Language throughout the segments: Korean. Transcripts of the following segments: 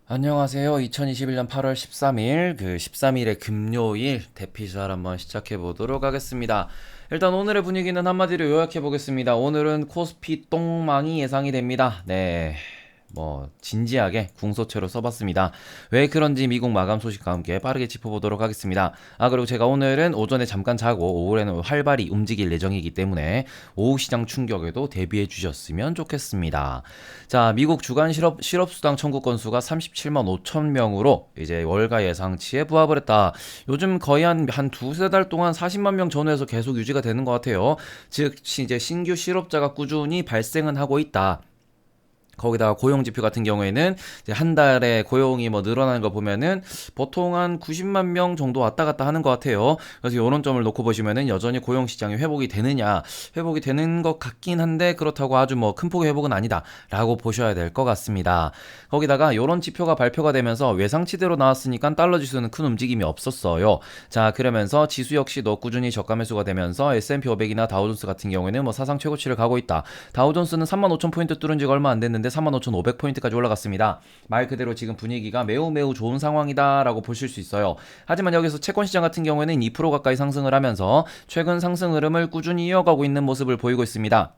안녕하세요. 2021년 8월 13일, 13일의 금요일 대피잘 한번 시작해 보도록 하겠습니다. 일단 오늘의 분위기는 한마디로 요약해 보겠습니다. 오늘은 코스피 똥망이 예상이 됩니다. 네. 진지하게 궁서체로 써봤습니다. 왜 그런지 미국 마감 소식과 함께 빠르게 짚어보도록 하겠습니다. 그리고 제가 오늘은 오전에 잠깐 자고 오후에는 활발히 움직일 예정이기 때문에 오후 시장 충격에도 대비해 주셨으면 좋겠습니다. 자, 미국 주간 실업수당 청구 건수가 37만 5천 명으로 이제 월가 예상치에 부합을 했다. 요즘 거의 한 두세 달 동안 40만 명 전후에서 계속 유지가 되는 것 같아요. 즉, 이제 신규 실업자가 꾸준히 발생은 하고 있다. 거기다가 고용 지표 같은 경우에는 이제 한 달에 고용이 늘어나는 거 보면은 보통 한 90만 명 정도 왔다 갔다 하는 것 같아요. 그래서 이런 점을 놓고 보시면은 여전히 고용 시장이 회복이 되느냐, 회복이 되는 것 같긴 한데 그렇다고 아주 큰 폭의 회복은 아니다라고 보셔야 될 것 같습니다. 거기다가 이런 지표가 발표가 되면서 예상치대로 나왔으니까 달러 지수는 큰 움직임이 없었어요. 자, 그러면서 지수 역시도 꾸준히 저가 매수가 되면서 S&P 500이나 다우존스 같은 경우에는 사상 최고치를 가고 있다. 다우존스는 35,000포인트 뚫은 지가 얼마 안 됐는데 35,500포인트까지 올라갔습니다. 말 그대로 지금 분위기가 매우 매우 좋은 상황이다라고 보실 수 있어요. 하지만 여기서 채권 시장 같은 경우에는 2% 가까이 상승을 하면서 최근 상승 흐름을 꾸준히 이어가고 있는 모습을 보이고 있습니다.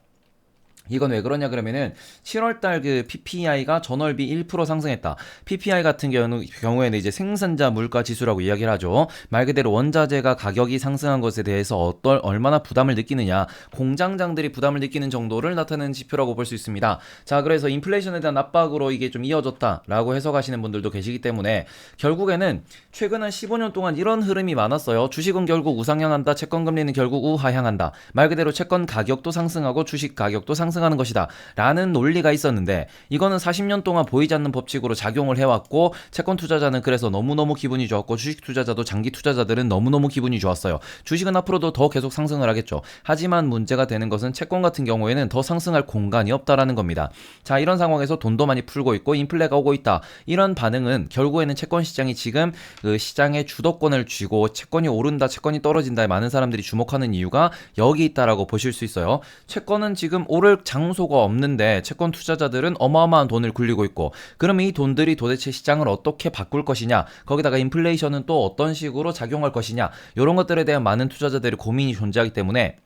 이건 왜 그러냐 그러면은 7월달 PPI가 전월비 1% 상승했다. PPI 같은 경우에는 이제 생산자 물가 지수라고 이야기를 하죠. 말 그대로 원자재가 가격이 상승한 것에 대해서 얼마나 부담을 느끼느냐, 공장장들이 부담을 느끼는 정도를 나타내는 지표라고 볼 수 있습니다. 자, 그래서 인플레이션에 대한 압박으로 이게 좀 이어졌다라고 해석하시는 분들도 계시기 때문에 결국에는 최근 한 15년 동안 이런 흐름이 많았어요. 주식은 결국 우상향한다, 채권 금리는 결국 우하향한다. 말 그대로 채권 가격도 상승하고 주식 가격도 상승하는 것이다 라는 논리가 있었는데, 이거는 40년 동안 보이지 않는 법칙으로 작용을 해왔고, 채권 투자자는 그래서 너무너무 기분이 좋았고, 주식 투자자도 장기 투자자들은 너무너무 기분이 좋았어요. 주식은 앞으로도 더 계속 상승을 하겠죠. 하지만 문제가 되는 것은 채권 같은 경우에는 더 상승할 공간이 없다라는 겁니다. 자, 이런 상황에서 돈도 많이 풀고 있고 인플레가 오고 있다, 이런 반응은 결국에는 채권 시장이 지금 그 시장의 주도권을 쥐고 채권이 오른다, 채권이 떨어진다에 많은 사람들이 주목하는 이유가 여기 있다라고 보실 수 있어요. 채권은 지금 오를 장소가 없는데 채권 투자자들은 어마어마한 돈을 굴리고 있고, 그러면 이 돈들이 도대체 시장을 어떻게 바꿀 것이냐, 거기다가 인플레이션은 또 어떤 식으로 작용할 것이냐, 이런 것들에 대한 많은 투자자들의 고민이 존재하기 때문에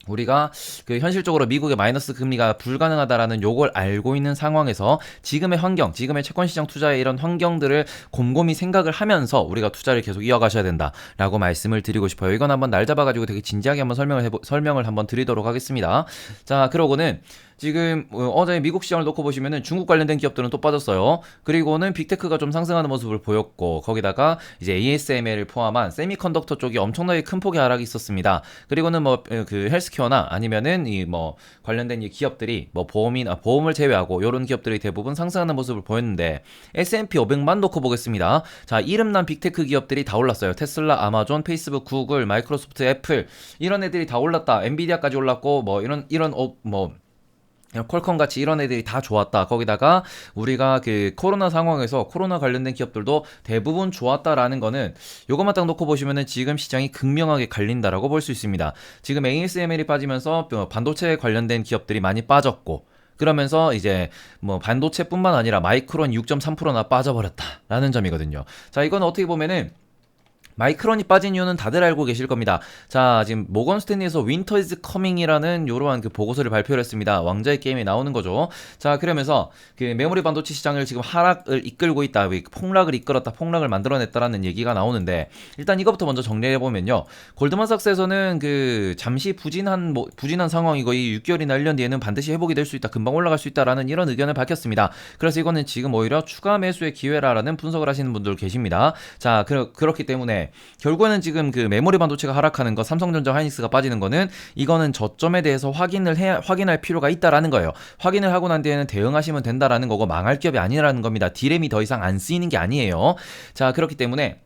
우리가 현실적으로 미국의 마이너스 금리가 불가능하다라는 요걸 알고 있는 상황에서 지금의 환경, 지금의 채권 시장 투자의 이런 환경들을 곰곰이 생각을 하면서 우리가 투자를 계속 이어가셔야 된다라고 말씀을 드리고 싶어요. 이건 한번 날 잡아가지고 되게 진지하게 한번 설명을 한번 드리도록 하겠습니다. 자, 그러고는 지금 어제 미국 시장을 놓고 보시면은 중국 관련된 기업들은 또 빠졌어요. 그리고는 빅테크가 좀 상승하는 모습을 보였고, 거기다가 이제 ASML을 포함한 세미컨덕터 쪽이 엄청나게 큰 폭의 하락이 있었습니다. 그리고는 헬스케어나 아니면은 관련된 이 기업들이 보험을 제외하고 이런 기업들이 대부분 상승하는 모습을 보였는데, S&P 500만 놓고 보겠습니다. 자, 이름난 빅테크 기업들이 다 올랐어요. 테슬라, 아마존, 페이스북, 구글, 마이크로소프트, 애플, 이런 애들이 다 올랐다. 엔비디아까지 올랐고 퀄컴 같이 이런 애들이 다 좋았다. 거기다가 우리가 코로나 상황에서 코로나 관련된 기업들도 대부분 좋았다라는 거는 요것만 딱 놓고 보시면은 지금 시장이 극명하게 갈린다라고 볼 수 있습니다. 지금 ASML이 빠지면서 반도체 관련된 기업들이 많이 빠졌고, 그러면서 이제 반도체뿐만 아니라 마이크론 6.3%나 빠져버렸다라는 점이거든요. 자, 이건 어떻게 보면은 마이크론이 빠진 이유는 다들 알고 계실 겁니다. 자, 지금 모건 스탠리에서 윈터 이즈 커밍이라는 요러한 보고서를 발표를 했습니다. 왕자의 게임에 나오는 거죠. 자, 그러면서 메모리 반도체 시장을 지금 하락을 이끌고 있다, 폭락을 이끌었다, 폭락을 만들어냈다라는 얘기가 나오는데, 일단 이것부터 먼저 정리해 보면요. 골드만삭스에서는 잠시 부진한 상황이고, 이 6개월이나 1년 뒤에는 반드시 회복이 될 수 있다, 금방 올라갈 수 있다라는 이런 의견을 밝혔습니다. 그래서 이거는 지금 오히려 추가 매수의 기회라라는 분석을 하시는 분들 계십니다. 자, 그렇기 때문에 결국에는 지금 메모리 반도체가 하락하는 거, 삼성전자, 하이닉스가 빠지는 거는 이거는 저점에 대해서 확인할 필요가 있다라는 거예요. 확인을 하고 난 뒤에는 대응하시면 된다라는 거고, 망할 기업이 아니라는 겁니다. 디램이 더 이상 안 쓰이는 게 아니에요. 자, 그렇기 때문에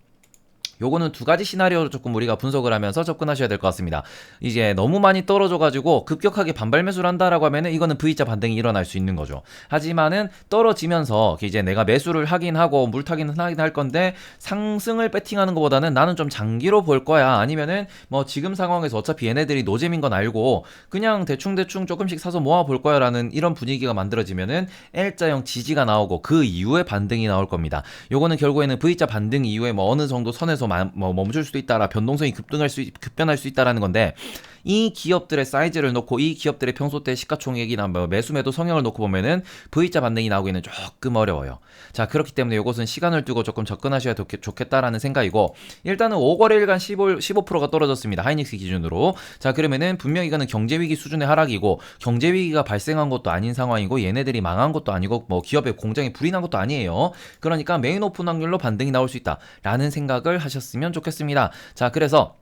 요거는 두 가지 시나리오로 조금 우리가 분석을 하면서 접근하셔야 될 것 같습니다. 이제 너무 많이 떨어져가지고 급격하게 반발 매수를 한다라고 하면은 이거는 V자 반등이 일어날 수 있는 거죠. 하지만은 떨어지면서 이제 내가 매수를 하긴 하고 물타기는 하긴 할 건데 상승을 배팅하는 것보다는 나는 좀 장기로 볼 거야. 아니면은 뭐 지금 상황에서 어차피 얘네들이 노잼인 건 알고 그냥 대충대충 조금씩 사서 모아 볼 거야 라는 이런 분위기가 만들어지면은 L자형 지지가 나오고 그 이후에 반등이 나올 겁니다. 요거는 결국에는 V자 반등 이후에 뭐 어느 정도 선에서 뭐 멈출 수도 있다라 변동성이 급변할 수 있다라는 건데 이 기업들의 사이즈를 놓고 이 기업들의 평소 때 시가총액이나 뭐 매수 매도 성향을 놓고 보면은 V자 반등이 나오기는 조금 어려워요. 자, 그렇기 때문에 이것은 시간을 두고 조금 접근하셔야 좋겠다라는 생각이고 일단은 5거래일간 15%가 떨어졌습니다. 하이닉스 기준으로. 자, 그러면은 분명히 이거는 경제위기 수준의 하락이고 경제위기가 발생한 것도 아닌 상황이고 얘네들이 망한 것도 아니고 뭐 기업의 공장이 불이 난 것도 아니에요. 그러니까 메인 오픈 확률로 반등이 나올 수 있다라는 생각을 하셨으면 좋겠습니다. 자, 그래서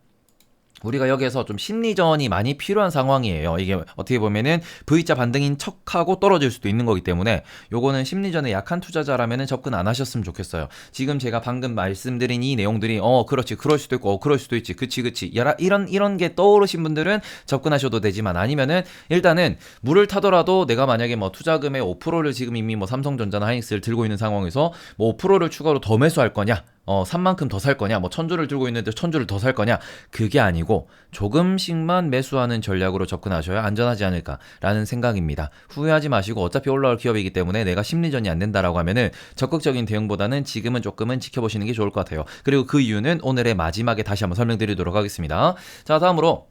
우리가 여기에서 좀 심리전이 많이 필요한 상황이에요. 이게 어떻게 보면은 V자 반등인 척하고 떨어질 수도 있는 거기 때문에 요거는 심리전에 약한 투자자라면은 접근 안 하셨으면 좋겠어요. 지금 제가 방금 말씀드린 이 내용들이 그렇지 그럴 수도 있고 그럴 수도 있지 그치 이런 게 떠오르신 분들은 접근하셔도 되지만 아니면은 일단은 물을 타더라도 내가 만약에 뭐 투자금의 5%를 지금 이미 뭐 삼성전자나 하이닉스를 들고 있는 상황에서 뭐 5%를 추가로 더 매수할 거냐 산만큼 더 살 거냐, 뭐 1000주를 들고 있는데 1000주를 더 살 거냐, 그게 아니고 조금씩만 매수하는 전략으로 접근하셔야 안전하지 않을까라는 생각입니다. 후회하지 마시고 어차피 올라올 기업이기 때문에 내가 심리전이 안 된다라고 하면은 적극적인 대응보다는 지금은 조금은 지켜보시는 게 좋을 것 같아요. 그리고 그 이유는 오늘의 마지막에 다시 한번 설명드리도록 하겠습니다. 자, 다음으로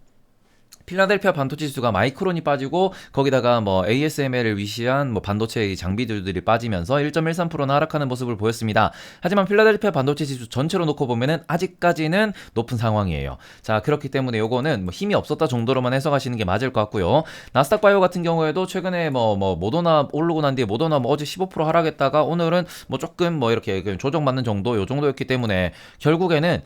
필라델피아 반도체 지수가 마이크론이 빠지고 거기다가 뭐 ASML을 위시한 뭐 반도체 장비들이 빠지면서 1.13%나 하락하는 모습을 보였습니다. 하지만 필라델피아 반도체 지수 전체로 놓고 보면은 아직까지는 높은 상황이에요. 자, 그렇기 때문에 요거는 뭐 힘이 없었다 정도로만 해석하시는 게 맞을 것 같고요. 나스닥 바이오 같은 경우에도 최근에 뭐 모더나 오르고 난 뒤에 모더나 뭐 어제 15% 하락했다가 오늘은 뭐 조금 뭐 이렇게 조정받는 정도 요 정도였기 때문에 결국에는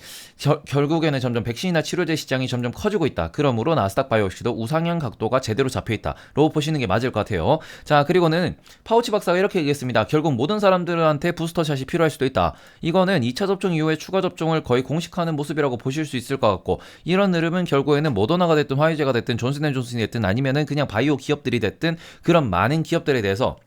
점점 백신이나 치료제 시장이 점점 커지고 있다. 그러므로 나스닥 바이오 역시도 우상향 각도가 제대로 잡혀있다로 보시는 게 맞을 것 같아요. 자, 그리고는 파우치 박사가 이렇게 얘기했습니다. 결국 모든 사람들한테 부스터샷이 필요할 수도 있다. 이거는 2차 접종 이후에 추가 접종을 거의 공식화하는 모습이라고 보실 수 있을 것 같고 이런 흐름은 결국에는 모더나가 됐든 화이자가 됐든 존슨앤존슨이 됐든 아니면은 그냥 바이오 기업들이 됐든 그런 많은 기업들에 대해서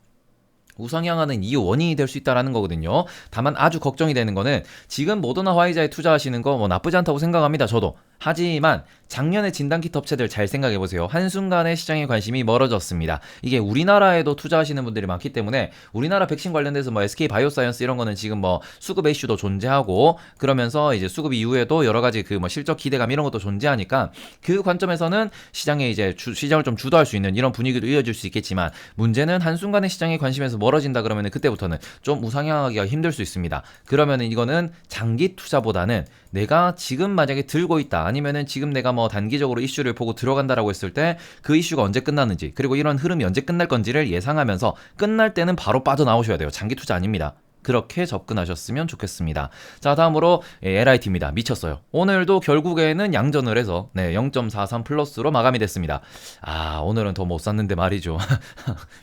우상향하는 이유 원인이 될 수 있다라는 거거든요. 다만 아주 걱정이 되는 거는 지금 모더나 화이자에 투자하시는 거 뭐 나쁘지 않다고 생각합니다. 저도. 하지만 작년에 진단키트 업체들 잘 생각해보세요. 한순간에 시장의 관심이 멀어졌습니다. 이게 우리나라에도 투자하시는 분들이 많기 때문에 우리나라 백신 관련돼서 뭐 SK 바이오사이언스 이런 거는 지금 뭐 수급 이슈도 존재하고 그러면서 이제 수급 이후에도 여러 가지 그 뭐 실적 기대감 이런 것도 존재하니까 그 관점에서는 시장에 이제 시장을 좀 주도할 수 있는 이런 분위기도 이어질 수 있겠지만 문제는 한순간에 시장의 관심에서 멀어진다 그러면은 그때부터는 좀 우상향하기가 힘들 수 있습니다. 그러면은 이거는 장기 투자보다는 내가 지금 만약에 들고 있다 아니면은 지금 내가 뭐 단기적으로 이슈를 보고 들어간다라고 했을 때 그 이슈가 언제 끝나는지 그리고 이런 흐름이 언제 끝날 건지를 예상하면서 끝날 때는 바로 빠져나오셔야 돼요. 장기 투자 아닙니다. 그렇게 접근하셨으면 좋겠습니다. 자, 다음으로 LIT입니다. 미쳤어요. 오늘도 결국에는 양전을 해서 0.43 플러스로 마감이 됐습니다. 아, 오늘은 더 못 샀는데 말이죠.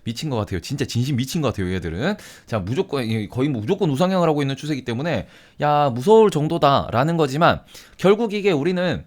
미친 것 같아요. 진짜 진심 미친 것 같아요, 얘들은. 자, 거의 무조건 우상향을 하고 있는 추세이기 때문에 야, 무서울 정도다라는 거지만 결국 이게 우리는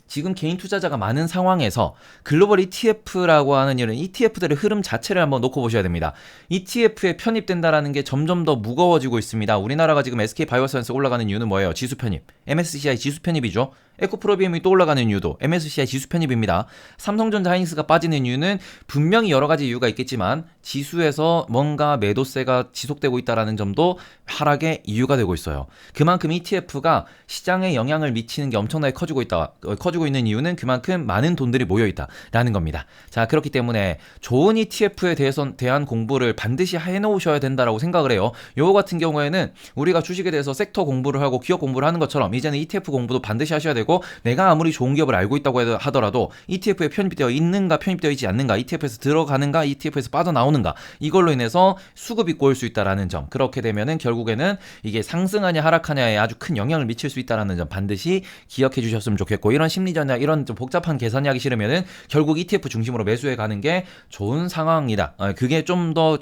지금 개인 투자자가 많은 상황에서 글로벌 ETF라고 하는 이런 ETF들의 흐름 자체를 한번 놓고 보셔야 됩니다. ETF에 편입된다라는 게 점점 더 무거워지고 있습니다. 우리나라가 지금 SK 바이오사이언스 올라가는 이유는 뭐예요? 지수 편입. MSCI 지수 편입이죠. 에코프로비움이 또 올라가는 이유도 MSCI 지수 편입입니다. 삼성전자 하이닉스가 빠지는 이유는 분명히 여러 가지 이유가 있겠지만 지수에서 뭔가 매도세가 지속되고 있다는 점도 하락의 이유가 되고 있어요. 그만큼 ETF가 시장에 영향을 미치는 게 엄청나게 커지고 있는 이유는 그만큼 많은 돈들이 모여 있다라는 겁니다. 자, 그렇기 때문에 좋은 ETF에 대한 공부를 반드시 해놓으셔야 된다라고 생각을 해요. 요거 같은 경우에는 우리가 주식에 대해서 섹터 공부를 하고 기업 공부를 하는 것처럼 이제는 ETF 공부도 반드시 하셔야 되고 내가 아무리 좋은 기업을 알고 있다고 하더라도 ETF에 편입되어 있는가 편입되어 있지 않는가 ETF에서 들어가는가 ETF에서 빠져나오는가 이걸로 인해서 수급이 꼬일 수 있다는 점 그렇게 되면은 결국에는 이게 상승하냐 하락하냐에 아주 큰 영향을 미칠 수 있다는 점 반드시 기억해 주셨으면 좋겠고 이런 심리전략 이런 좀 복잡한 계산하기 싫으면은 결국 ETF 중심으로 매수해 가는 게 좋은 상황이다. 그게 좀 더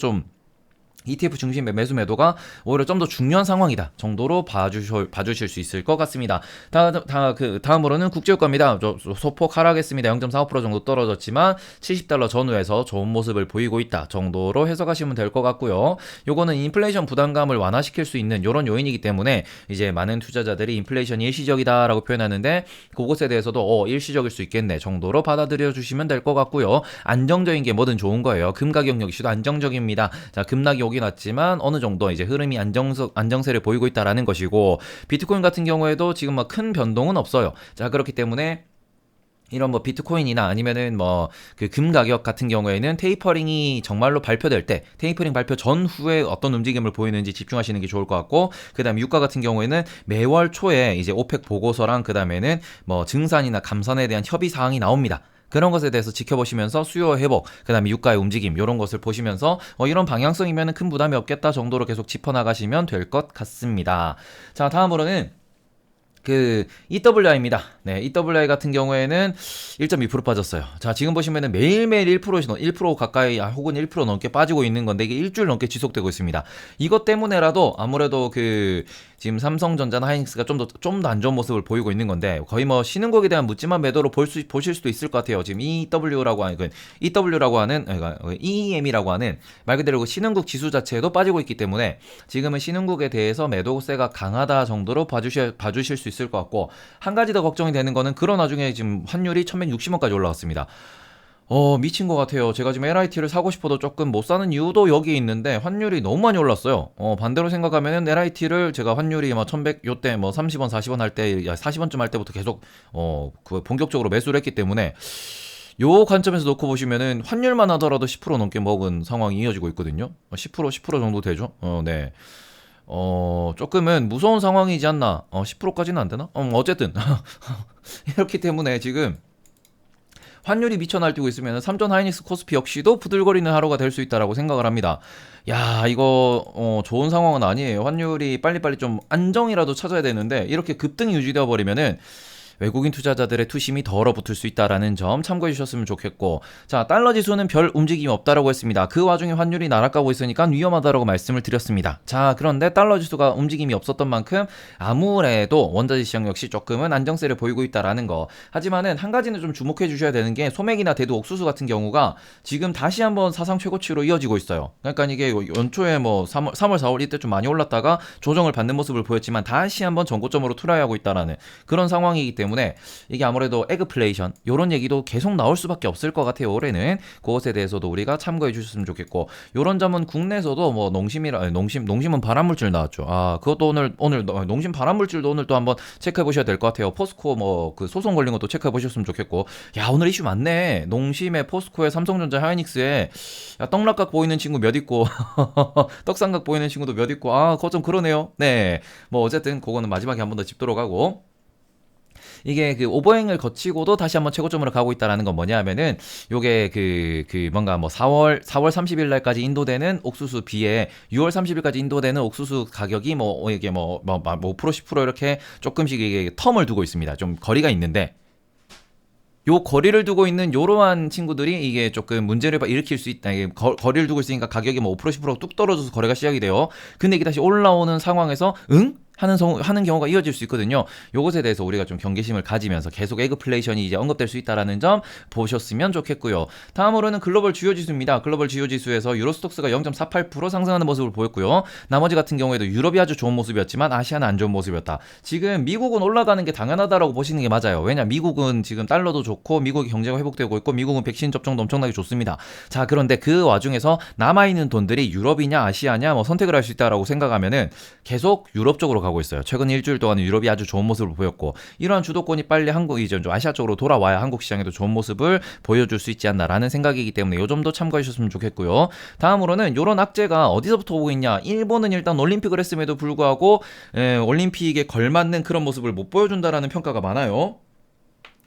ETF 중심의 매수 매도가 오히려 좀 더 중요한 상황이다 정도로 봐주실 수 있을 것 같습니다. 다음으로는 국제유가입니다. 소폭 하락했습니다. 0.45% 정도 떨어졌지만 70달러 전후에서 좋은 모습을 보이고 있다 정도로 해석하시면 될 것 같고요. 요거는 인플레이션 부담감을 완화시킬 수 있는 이런 요인이기 때문에 이제 많은 투자자들이 인플레이션이 일시적이다라고 표현하는데 그것에 대해서도 일시적일 수 있겠네 정도로 받아들여 주시면 될 것 같고요. 안정적인 게 뭐든 좋은 거예요. 금 가격 역시도 안정적입니다. 자, 급락이 오긴 왔지만 어느 정도 이제 흐름이 안정세를 보이고 있다라는 것이고, 비트코인 같은 경우에도 지금 막 큰 변동은 없어요. 자, 그렇기 때문에 이런 뭐 비트코인이나 아니면은 뭐 그 금 가격 같은 경우에는 테이퍼링이 정말로 발표될 때, 테이퍼링 발표 전후에 어떤 움직임을 보이는지 집중하시는 게 좋을 것 같고, 그다음 유가 같은 경우에는 매월 초에 이제 오펙 보고서랑 그다음에는 뭐 증산이나 감산에 대한 협의 사항이 나옵니다. 그런 것에 대해서 지켜보시면서 수요 회복, 그 다음에 유가의 움직임 이런 것을 보시면서 이런 방향성이면 큰 부담이 없겠다 정도로 계속 짚어나가시면 될 것 같습니다. 자, 다음으로는 그 EWI입니다. 네, EWI 같은 경우에는 1.2% 빠졌어요. 자, 지금 보시면은 매일매일 1% 가까이 혹은 1% 넘게 빠지고 있는 건데 이게 일주일 넘게 지속되고 있습니다. 이것 때문에라도 아무래도 그 지금 삼성전자나 하이닉스가 좀 더 안 좋은 모습을 보이고 있는 건데, 거의 뭐 쉬는 곡에 대한 묻지마 매도로 보실 수도 있을 것 같아요. 지금 EW라고 하는 그러니까 EEM이라고 하는 말 그대로 그 신흥국 지수 자체도 빠지고 있기 때문에 지금은 신흥국에 대해서 매도세가 강하다 정도로 봐주실 수 있을 것 같고, 한 가지 더 걱정이 되는 거는 그런 와중에 지금 환율이 1160원까지 올라왔습니다. 미친 것 같아요. 제가 지금 LIT를 사고 싶어도 조금 못 사는 이유도 여기에 있는데 환율이 너무 많이 올랐어요. 반대로 생각하면은 LIT를 제가 환율이 막 1100 요때 뭐 30원, 40원 할 때, 40원쯤 할 때부터 계속 그 본격적으로 매수를 했기 때문에 요 관점에서 놓고 보시면은 환율만 하더라도 10% 넘게 먹은 상황이 이어지고 있거든요. 10% 정도 되죠. 네. 조금은 무서운 상황이지 않나. 10%까지는 안 되나? 어쨌든 이렇기 때문에 지금 환율이 미쳐 날뛰고 있으면 삼전 하이닉스 코스피 역시도 부들거리는 하루가 될 수 있다라고 생각을 합니다. 야, 이거 좋은 상황은 아니에요. 환율이 빨리빨리 좀 안정이라도 찾아야 되는데 이렇게 급등이 유지되어 버리면은 외국인 투자자들의 투심이 더 얼어붙을 수 있다라는 점 참고해 주셨으면 좋겠고, 자, 달러 지수는 별 움직임이 없다라고 했습니다. 그 와중에 환율이 날아가고 있으니까 위험하다라고 말씀을 드렸습니다. 자, 그런데 달러 지수가 움직임이 없었던 만큼 아무래도 원자재 시장 역시 조금은 안정세를 보이고 있다라는 거. 하지만은 한 가지는 좀 주목해 주셔야 되는 게 소맥이나 대두 옥수수 같은 경우가 지금 다시 한번 사상 최고치로 이어지고 있어요. 그러니까 이게 연초에 뭐 3월, 4월 이때 좀 많이 올랐다가 조정을 받는 모습을 보였지만 다시 한번 전고점으로 투라이하고 있다라는 그런 상황이기 때문에 이게 아무래도 에그플레이션 요런 얘기도 계속 나올 수밖에 없을 것 같아요. 올해는 그것에 대해서도 우리가 참고해 주셨으면 좋겠고, 요런 점은 국내에서도 뭐 농심은 발암물질 나왔죠. 그것도 오늘 농심 발암물질도 오늘 또 한번 체크해 보셔야 될 것 같아요. 포스코 뭐 그 소송 걸린 것도 체크해 보셨으면 좋겠고, 야, 오늘 이슈 많네. 농심에 포스코에 삼성전자 하이닉스에 떡락각 보이는 친구 몇 있고 떡삼각 보이는 친구도 몇 있고, 그거 좀 그러네요. 네, 뭐 어쨌든 그거는 마지막에 한 번 더 짚도록 하고, 이게 그 오버행을 거치고도 다시 한번 최고점으로 가고 있다라는 건 뭐냐 하면은 요게 뭔가 뭐 4월 30일 날까지 인도되는 옥수수 비에 6월 30일까지 인도되는 옥수수 가격이 뭐 이게 뭐 5% 10% 이렇게 조금씩 이게 텀을 두고 있습니다. 좀 거리가 있는데 요 거리를 두고 있는 요러한 친구들이 이게 조금 문제를 일으킬 수 있다. 이게 거리를 두고 있으니까 가격이 뭐 5% 10%뚝 떨어져서 거래가 시작이 돼요. 근데 이게 다시 올라오는 상황에서 하는 경우가 이어질 수 있거든요. 요것에 대해서 우리가 좀 경계심을 가지면서 계속 에그플레이션이 이제 언급될 수 있다라는 점 보셨으면 좋겠고요. 다음으로는 글로벌 주요 지수입니다. 글로벌 주요 지수에서 유로스톡스가 0.48% 상승하는 모습을 보였고요. 나머지 같은 경우에도 유럽이 아주 좋은 모습이었지만 아시아는 안 좋은 모습이었다. 지금 미국은 올라가는 게 당연하다라고 보시는 게 맞아요. 왜냐, 미국은 지금 달러도 좋고 미국의 경제가 회복되고 있고 미국은 백신 접종도 엄청나게 좋습니다. 자, 그런데 그 와중에서 남아있는 돈들이 유럽이냐 아시아냐 뭐 선택을 할 수 있다라고 생각하면은 계속 유럽 쪽으로 가고 있어요. 최근 일주일 동안은 유럽이 아주 좋은 모습을 보였고, 이러한 주도권이 빨리 한국이 좀 아시아 쪽으로 돌아와야 한국 시장에도 좋은 모습을 보여줄 수 있지 않나라는 생각이기 때문에 이 점도 참고해 주셨으면 좋겠고요. 다음으로는 이런 악재가 어디서부터 오고 있냐. 일본은 일단 올림픽을 했음에도 불구하고 올림픽에 걸맞는 그런 모습을 못 보여준다라는 평가가 많아요.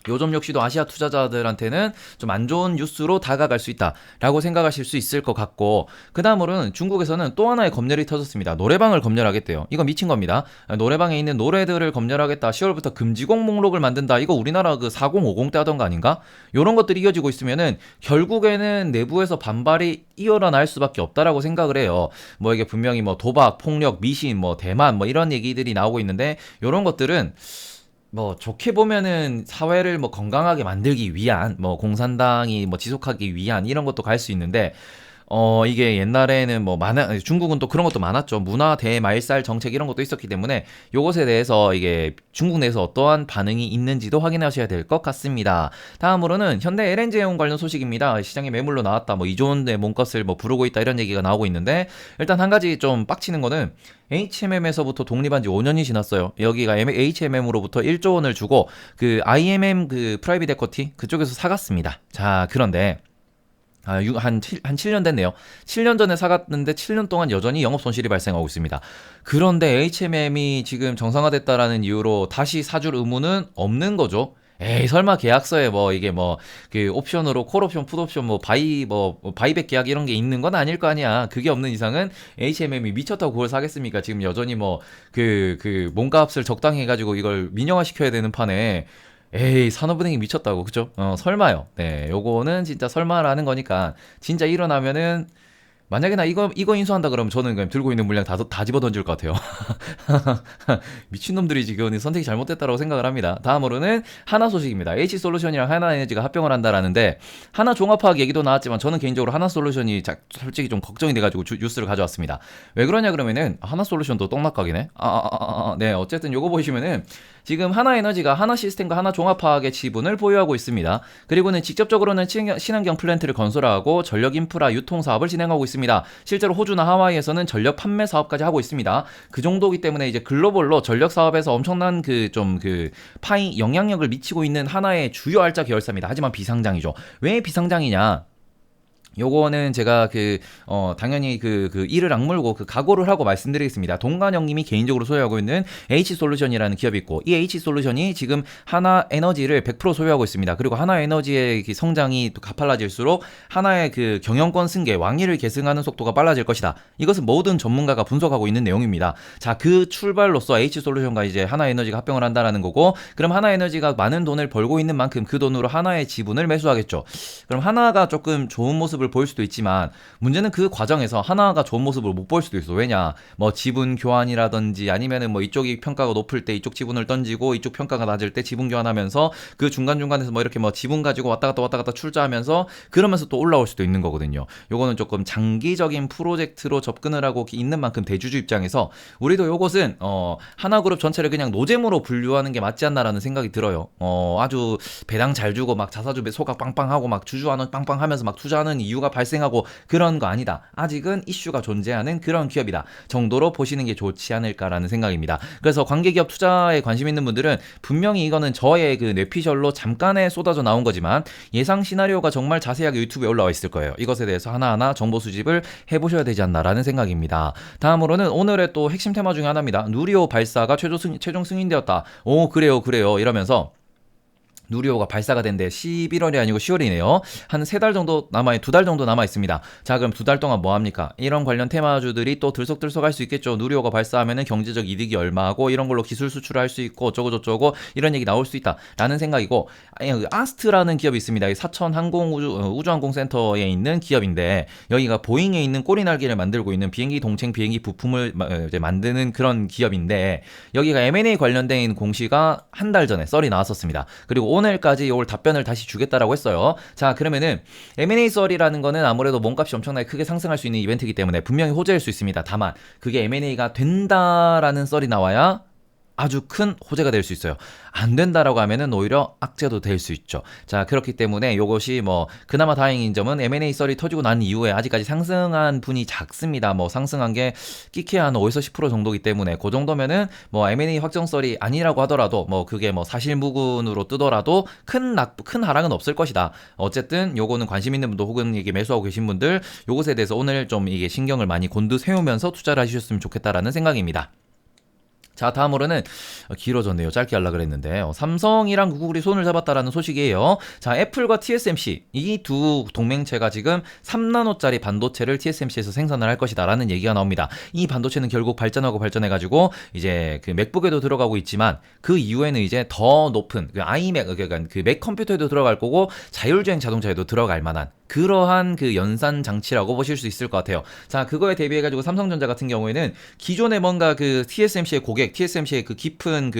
요점 역시도 아시아 투자자들한테는 좀 안 좋은 뉴스로 다가갈 수 있다라고 생각하실 수 있을 것 같고, 그 다음으로는 중국에서는 또 하나의 검열이 터졌습니다. 노래방을 검열하겠대요. 이거 미친 겁니다. 노래방에 있는 노래들을 검열하겠다. 10월부터 금지곡 목록을 만든다. 이거 우리나라 그 4050 때 하던 거 아닌가? 요런 것들이 이어지고 있으면은 결국에는 내부에서 반발이 이어날 수밖에 없다라고 생각을 해요. 뭐 이게 분명히 뭐 도박, 폭력, 미신, 뭐 대만 뭐 이런 얘기들이 나오고 있는데, 요런 것들은 뭐 좋게 보면은 사회를 뭐 건강하게 만들기 위한, 뭐 공산당이 뭐 지속하기 위한 이런 것도 갈 수 있는데, 이게 옛날에는 뭐 중국은 또 그런 것도 많았죠. 문화 대말살 정책 이런 것도 있었기 때문에 요것에 대해서 이게 중국 내에서 어떠한 반응이 있는지도 확인하셔야 될 것 같습니다. 다음으로는 현대 LNG해운 관련 소식입니다. 시장에 매물로 나왔다. 뭐 2조 원의 몸값을 뭐 부르고 있다 이런 얘기가 나오고 있는데, 일단 한 가지 좀 빡치는 거는 HMM에서부터 독립한 지 5년이 지났어요. 여기가 HMM으로부터 1조 원을 주고 그 IMM 그 프라이빗 에쿼티 그쪽에서 사갔습니다. 자, 그런데 한 7년 됐네요. 7년 전에 사갔는데 7년 동안 여전히 영업 손실이 발생하고 있습니다. 그런데 HMM이 지금 정상화됐다라는 이유로 다시 사줄 의무는 없는 거죠. 에이, 설마 계약서에 뭐 이게 뭐 그 옵션으로 콜옵션, 풋옵션 뭐 바이백 계약 이런 게 있는 건 아닐 거 아니야. 그게 없는 이상은 HMM이 미쳤다고 그걸 사겠습니까? 지금 여전히 뭐 몸값을 적당히 해가지고 이걸 민영화 시켜야 되는 판에, 에이, 산업은행이 미쳤다고, 그죠? 설마요. 네, 요거는 진짜 설마라는 거니까, 진짜 일어나면은, 만약에 나 이거 인수한다 그러면 저는 그냥 들고 있는 물량 다 집어 던질 것 같아요. 미친놈들이 지금 선택이 잘못됐다고 생각을 합니다. 다음으로는 하나 소식입니다. H솔루션이랑 하나에너지가 합병을 한다라는데, 하나 종합화학 얘기도 나왔지만 저는 개인적으로 하나솔루션이 솔직히 좀 걱정이 돼가지고 뉴스를 가져왔습니다. 왜 그러냐 그러면은 하나솔루션도 똥낙각이네. 네, 어쨌든 요거 보시면은 지금 하나에너지가 하나시스템과 하나종합화학의 지분을 보유하고 있습니다. 그리고는 직접적으로는 친환경 플랜트를 건설하고 전력 인프라 유통 사업을 진행하고 있습니다. 실제로 호주나 하와이에서는 전력 판매 사업까지 하고 있습니다. 그 정도기 때문에 이제 글로벌로 전력 사업에서 엄청난 파이 영향력을 미치고 있는 하나의 주요 알짜 계열사입니다. 하지만 비상장이죠. 왜 비상장이냐? 요거는 제가 당연히 이를 악물고 각오를 하고 말씀드리겠습니다. 동간형님이 개인적으로 소유하고 있는 H솔루션이라는 기업이 있고, 이 H솔루션이 지금 하나에너지를 100% 소유하고 있습니다. 그리고 하나에너지의 성장이 또 가팔라질수록 하나의 경영권 승계, 왕위를 계승하는 속도가 빨라질 것이다. 이것은 모든 전문가가 분석하고 있는 내용입니다. 자, 그 출발로서 H솔루션과 이제 하나에너지가 합병을 한다라는 거고, 그럼 하나에너지가 많은 돈을 벌고 있는 만큼 그 돈으로 하나의 지분을 매수하겠죠. 그럼 하나가 조금 좋은 모습을 보일 수도 있지만, 문제는 그 과정에서 하나가 좋은 모습을 못 보일 수도 있어. 왜냐, 뭐 지분 교환이라든지 아니면은 뭐 이쪽이 평가가 높을 때 이쪽 지분을 던지고 이쪽 평가가 낮을 때 지분 교환하면서 그 중간중간에서 뭐 이렇게 뭐 지분 가지고 왔다 갔다 출자하면서 그러면서 또 올라올 수도 있는 거거든요. 요거는 조금 장기적인 프로젝트로 접근을 하고 있는 만큼 대주주 입장에서 우리도 요것은 하나그룹 전체를 그냥 노잼으로 분류하는 게 맞지 않나라는 생각이 들어요. 아주 배당 잘 주고 막 자사주 소각 빵빵하고 막 주주환원 빵빵하면서 막 투자하는 이유가 발생하고 그런 거 아니다. 아직은 이슈가 존재하는 그런 기업이다 정도로 보시는 게 좋지 않을까라는 생각입니다. 그래서 관계기업 투자에 관심 있는 분들은 분명히 이거는 저의 뇌피셜로 잠깐에 쏟아져 나온 거지만 예상 시나리오가 정말 자세하게 유튜브에 올라와 있을 거예요. 이것에 대해서 하나하나 정보 수집을 해보셔야 되지 않나라는 생각입니다. 다음으로는 오늘의 또 핵심 테마 중에 하나입니다. 누리호 발사가 최종 승인되었다. 오, 그래요 이러면서 누리호가 발사가 된 데 11월이 아니고 10월이네요. 한 3달 정도 남아있, 2달 정도 남아있습니다. 자, 그럼 2달 동안 뭐 합니까? 이런 관련 테마주들이 또 들썩들썩 할 수 있겠죠. 누리호가 발사하면은 경제적 이득이 얼마고 이런 걸로 기술 수출을 할 수 있고 어쩌고저쩌고 이런 얘기 나올 수 있다 라는 생각이고, 아스트라는 기업이 있습니다. 사천 우주항공센터에 있는 기업인데, 여기가 보잉에 있는 꼬리날개를 만들고 있는 비행기 동체 비행기 부품을 이제 만드는 그런 기업인데, 여기가 M&A 관련된 공시가 한 달 전에 썰이 나왔었습니다. 그리고 오늘까지 이걸 답변을 다시 주겠다라고 했어요. 자, 그러면은 M&A 썰이라는 거는 아무래도 몸값이 엄청나게 크게 상승할 수 있는 이벤트이기 때문에 분명히 호재일 수 있습니다. 다만 그게 M&A가 된다라는 썰이 나와야 아주 큰 호재가 될 수 있어요. 안 된다라고 하면은 오히려 악재도 될 수 있죠. 자, 그렇기 때문에 이것이 뭐 그나마 다행인 점은 M&A 썰이 터지고 난 이후에 아직까지 상승한 분이 작습니다. 뭐 상승한 게 끼케야 한 5에서 10% 정도이기 때문에 그 정도면은 뭐 M&A 확정 썰이 아니라고 하더라도 뭐 그게 뭐 사실무근으로 뜨더라도 큰 하락은 없을 것이다. 어쨌든 요거는 관심 있는 분들 혹은 이게 매수하고 계신 분들 요것에 대해서 오늘 좀 이게 신경을 많이 곤두 세우면서 투자를 하셨으면 좋겠다라는 생각입니다. 자, 다음으로는 길어졌네요. 짧게 하려고 그랬는데 삼성이랑 구글이 손을 잡았다라는 소식이에요. 자, 애플과 TSMC 이 두 동맹체가 지금 3나노짜리 반도체를 TSMC에서 생산을 할 것이다라는 얘기가 나옵니다. 이 반도체는 결국 발전하고 발전해가지고 이제 그 맥북에도 들어가고 있지만 그 이후에는 이제 더 높은 그 아이맥 그러니까 그 맥 컴퓨터에도 들어갈 거고 자율주행 자동차에도 들어갈 만한 그러한 그 연산 장치라고 보실 수 있을 것 같아요. 자, 그거에 대비해가지고 삼성전자 같은 경우에는 기존에 뭔가 그 TSMC의 고객, TSMC의 그 깊은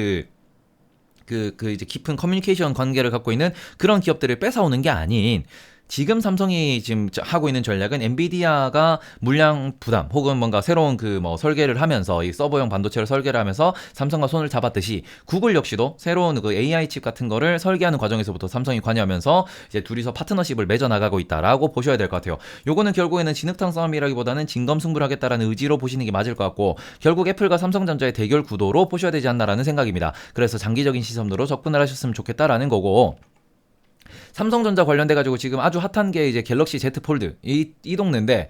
이제 깊은 커뮤니케이션 관계를 갖고 있는 그런 기업들을 뺏어오는 게 아닌 지금 삼성이 지금 하고 있는 전략은 엔비디아가 물량 부담 혹은 뭔가 새로운 그 뭐 설계를 하면서 이 서버용 반도체를 설계를 하면서 삼성과 손을 잡았듯이 구글 역시도 새로운 그 AI 칩 같은 거를 설계하는 과정에서부터 삼성이 관여하면서 이제 둘이서 파트너십을 맺어 나가고 있다라고 보셔야 될 것 같아요. 요거는 결국에는 진흙탕 싸움이라기보다는 진검승부를 하겠다라는 의지로 보시는 게 맞을 것 같고 결국 애플과 삼성전자의 대결 구도로 보셔야 되지 않나라는 생각입니다. 그래서 장기적인 시선으로 접근을 하셨으면 좋겠다라는 거고 삼성전자 관련돼가지고 지금 아주 핫한 게 이제 갤럭시 Z 폴드 이 동네인데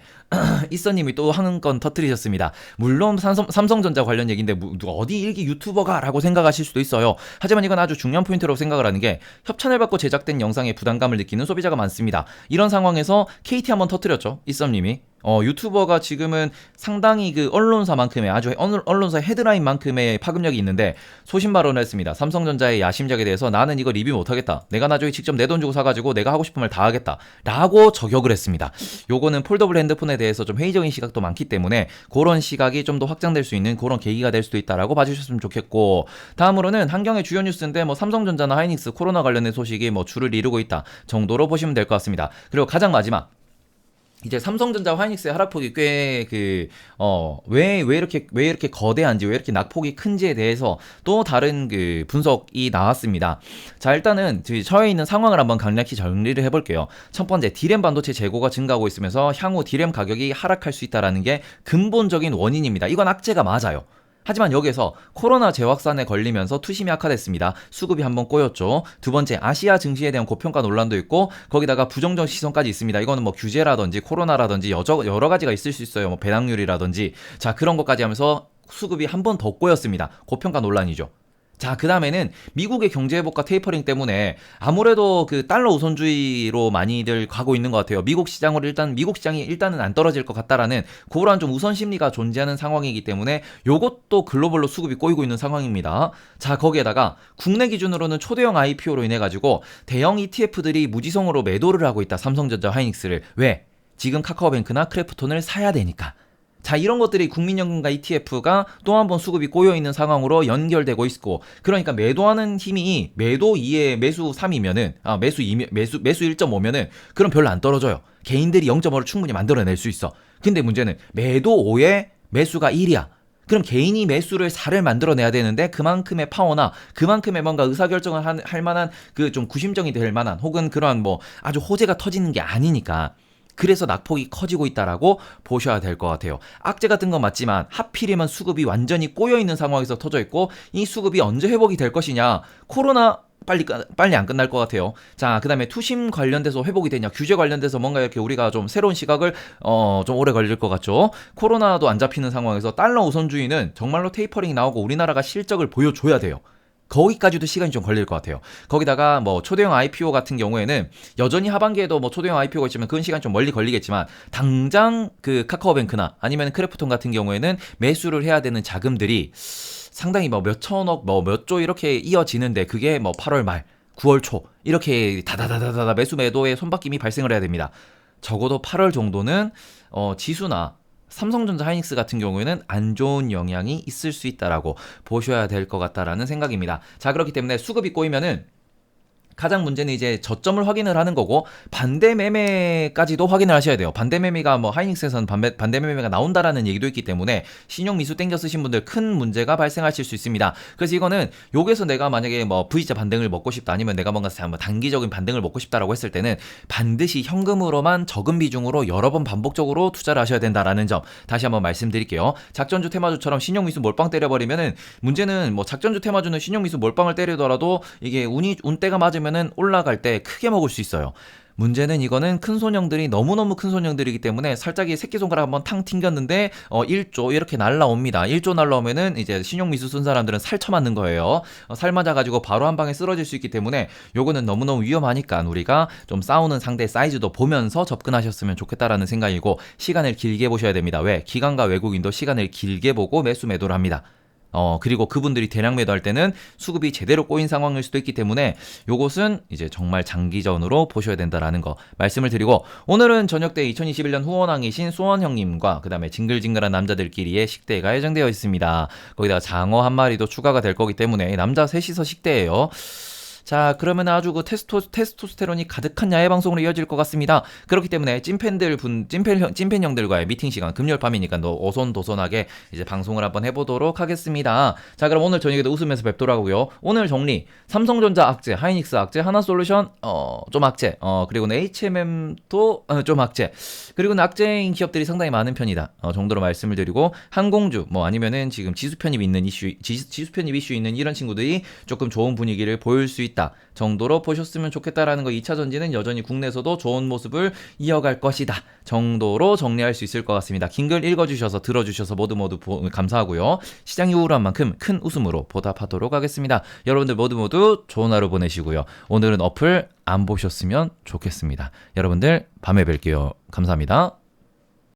이써님이 또 한 건 터뜨리셨습니다. 물론 삼성전자 관련 얘기인데 어디 일기 유튜버가 라고 생각하실 수도 있어요. 하지만 이건 아주 중요한 포인트라고 생각을 하는 게 협찬을 받고 제작된 영상에 부담감을 느끼는 소비자가 많습니다. 이런 상황에서 KT 한번 터뜨렸죠. 이써님이 유튜버가 지금은 상당히 그 언론사만큼의 아주 언론사 헤드라인만큼의 파급력이 있는데 소신 발언을 했습니다. 삼성전자의 야심작에 대해서 나는 이거 리뷰 못하겠다. 내가 나중에 직접 내 돈 주고 사가지고 내가 하고 싶은 말 다 하겠다. 라고 저격을 했습니다. 요거는 폴더블 핸드폰에 대해서 좀 회의적인 시각도 많기 때문에 그런 시각이 좀 더 확장될 수 있는 그런 계기가 될 수도 있다라고 봐주셨으면 좋겠고 다음으로는 한경의 주요 뉴스인데 뭐 삼성전자나 하이닉스 코로나 관련된 소식이 뭐 줄을 이루고 있다 정도로 보시면 될 것 같습니다. 그리고 가장 마지막 이제 삼성전자 하이닉스의 하락폭이 꽤 왜 이렇게 거대한지 왜 이렇게 낙폭이 큰지에 대해서 또 다른 그 분석이 나왔습니다. 자, 일단은 처해 있는 상황을 한번 간략히 정리를 해볼게요. 첫 번째, D램 반도체 재고가 증가하고 있으면서 향후 D램 가격이 하락할 수 있다라는 게 근본적인 원인입니다. 이건 악재가 맞아요. 하지만 여기서 코로나 재확산에 걸리면서 투심이 악화됐습니다. 수급이 한번 꼬였죠. 두 번째, 아시아 증시에 대한 고평가 논란도 있고 거기다가 부정적 시선까지 있습니다. 이거는 뭐 규제라든지 코로나라든지 여러 가지가 있을 수 있어요. 뭐 배당률이라든지 자 그런 것까지 하면서 수급이 한 번 더 꼬였습니다. 고평가 논란이죠. 자, 그 다음에는 미국의 경제 회복과 테이퍼링 때문에 아무래도 그 달러 우선주의로 많이들 가고 있는 것 같아요. 미국 시장이 일단은 안 떨어질 것 같다라는 그러한 좀 우선 심리가 존재하는 상황이기 때문에 요것도 글로벌로 수급이 꼬이고 있는 상황입니다. 자, 거기에다가 국내 기준으로는 초대형 IPO로 인해 가지고 대형 ETF들이 무지성으로 매도를 하고 있다. 삼성전자 하이닉스를. 왜? 지금 카카오뱅크나 크래프톤을 사야 되니까. 자, 이런 것들이 국민연금과 ETF가 또 한 번 수급이 꼬여있는 상황으로 연결되고 있고 그러니까 매도하는 힘이 매도 2에 매수 3이면은 매수 1.5면은 그럼 별로 안 떨어져요. 개인들이 0.5를 충분히 만들어낼 수 있어. 근데 문제는 매도 5에 매수가 1이야. 그럼 개인이 매수를 4를 만들어내야 되는데 그만큼의 파워나 그만큼의 뭔가 의사결정을 할 만한 그 좀 구심정이 될 만한 혹은 그런 뭐 아주 호재가 터지는 게 아니니까 그래서 낙폭이 커지고 있다라고 보셔야 될 것 같아요. 악재 같은 건 맞지만 하필이면 수급이 완전히 꼬여있는 상황에서 터져 있고 이 수급이 언제 회복이 될 것이냐. 코로나 빨리 안 끝날 것 같아요. 자, 그 다음에 투심 관련돼서 회복이 되냐, 규제 관련돼서 뭔가 이렇게 우리가 좀 새로운 시각을 좀 오래 걸릴 것 같죠. 코로나도 안 잡히는 상황에서 달러 우선주의는 정말로 테이퍼링이 나오고 우리나라가 실적을 보여줘야 돼요. 거기까지도 시간이 좀 걸릴 것 같아요. 거기다가 뭐 초대형 IPO 같은 경우에는 여전히 하반기에도 뭐 초대형 IPO가 있지만 그건 시간 좀 멀리 걸리겠지만 당장 그 카카오뱅크나 아니면 크래프톤 같은 경우에는 매수를 해야 되는 자금들이 상당히 뭐 몇천억 뭐 몇 조 이렇게 이어지는데 그게 뭐 8월 말 9월 초 이렇게 다다다다다 매도의 손바뀜이 발생을 해야 됩니다. 적어도 8월 정도는 지수나 삼성전자 하이닉스 같은 경우에는 안 좋은 영향이 있을 수 있다라고 보셔야 될 것 같다라는 생각입니다. 자, 그렇기 때문에 수급이 꼬이면은 가장 문제는 이제 저점을 확인을 하는 거고 반대 매매까지도 확인을 하셔야 돼요. 반대 매매가 뭐 하이닉스에서는 반대 매매가 나온다라는 얘기도 있기 때문에 신용 미수 땡겨 쓰신 분들 큰 문제가 발생하실 수 있습니다. 그래서 이거는 여기서 내가 만약에 뭐 V자 반등을 먹고 싶다 아니면 내가 뭔가 단기적인 반등을 먹고 싶다라고 했을 때는 반드시 현금으로만 적은 비중으로 여러 번 반복적으로 투자를 하셔야 된다라는 점 다시 한번 말씀드릴게요. 작전주 테마주처럼 신용 미수 몰빵 때려버리면은 문제는 뭐 작전주 테마주는 신용 미수 몰빵을 때리더라도 이게 운때가 맞으면 은 올라갈 때 크게 먹을 수 있어요. 문제는 이거는 큰 손형들이 너무너무 큰 손형들이기 때문에 살짝 이 새끼손가락 한번 탕 튕겼는데 1조 이렇게 날라옵니다. 1조 날라오면은 이제 신용미수 쓴 사람들은 살쳐 맞는 거예요. 살 맞아가지고 바로 한 방에 쓰러질 수 있기 때문에 요거는 너무너무 위험하니까 우리가 좀 싸우는 상대 사이즈도 보면서 접근하셨으면 좋겠다라는 생각이고, 시간을 길게 보셔야 됩니다. 왜? 기관과 외국인도 시간을 길게 보고 매수 매도를 합니다. 그리고 그분들이 대량 매도할 때는 수급이 제대로 꼬인 상황일 수도 있기 때문에 요것은 이제 정말 장기전으로 보셔야 된다라는 거 말씀을 드리고, 오늘은 저녁 때 2021년 후원왕이신 소원 형님과 그 다음에 징글징글한 남자들끼리의 식대가 예정되어 있습니다. 거기다가 장어 한 마리도 추가가 될 거기 때문에 남자 셋이서 식대예요. 자, 그러면 아주 그 테스토스테론이 가득한 야외 방송으로 이어질 것 같습니다. 그렇기 때문에 찐팬 형들과의 미팅 시간 금요일 밤이니까 오손도손하게 이제 방송을 한번 해보도록 하겠습니다. 자, 그럼 오늘 저녁에도 웃으면서 뵙도록 하고요. 오늘 정리: 삼성전자 악재, 하이닉스 악재, 하나솔루션 좀 악재, 그리고 HMM도 좀 악재, 그리고 악재인 기업들이 상당히 많은 편이다 정도로 말씀을 드리고, 항공주 아니면은 지금 지수 편입 이슈 있는 이런 친구들이 조금 좋은 분위기를 보일 수 있다 정도로 보셨으면 좋겠다라는 거. 2차 전지는 여전히 국내에서도 좋은 모습을 이어갈 것이다 정도로 정리할 수 있을 것 같습니다. 긴 글 읽어주셔서 들어주셔서 모두 감사하고요. 시장이 우울한 만큼 큰 웃음으로 보답하도록 하겠습니다. 여러분들 모두 좋은 하루 보내시고요. 오늘은 어플 안 보셨으면 좋겠습니다. 여러분들 밤에 뵐게요. 감사합니다.